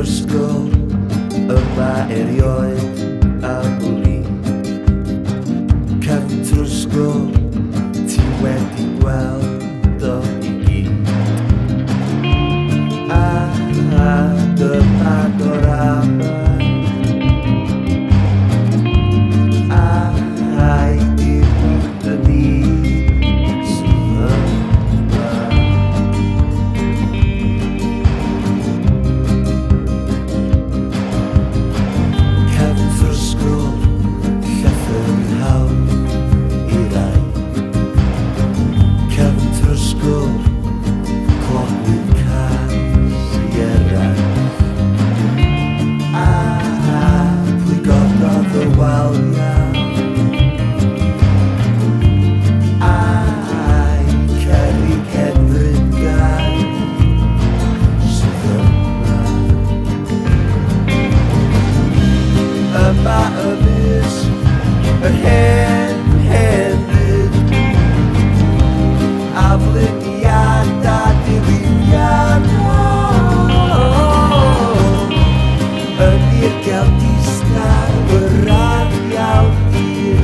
Trwsgl, yma erioed a bwli. Cefn Trwsgl, ti wedi gweld o i gyd. A dyma gorafau, a'i diwrnod y nid sydd yma. Cefn Trwsgl, llythyr hawdd i rai. Cefn Trwsgl, clogwydd cas i eraill. Pwy gododd y waliau, a'i cerrig Heddiw Gai sydd yma. Yma ymysg yr hen byd, aflyniad a diwydiad. Yn i'r geldistaw, yr arial hir,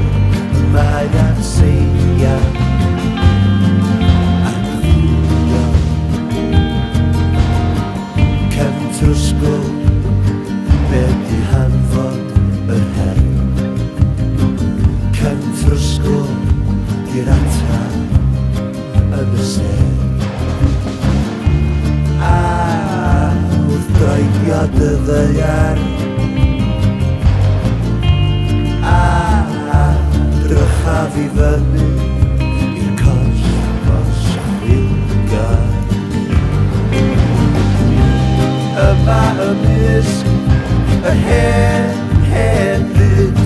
mae anseiad anfilio. Cefn Trwsgl, be di hanfod yr her. Cefn Trwsgl, Geraint yn y ser. Wrth droediad y ddeiar, drychaf i fyny i'r cosmos chwilgar. Yma ymysg y hen byd,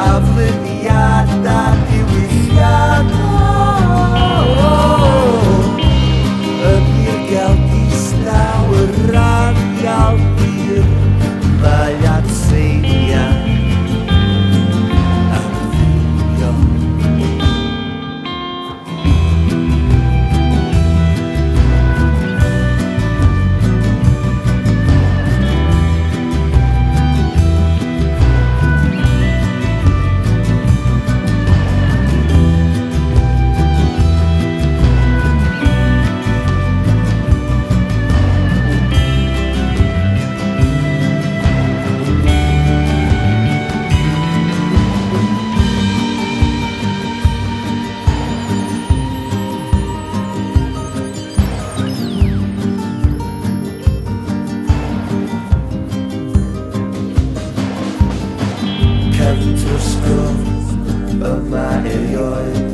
aflyniad a diwylliad. Yn i'r geldistaw, yr arial hir, mae anseiad anfilio. Cefn Trwsgl, yma erioed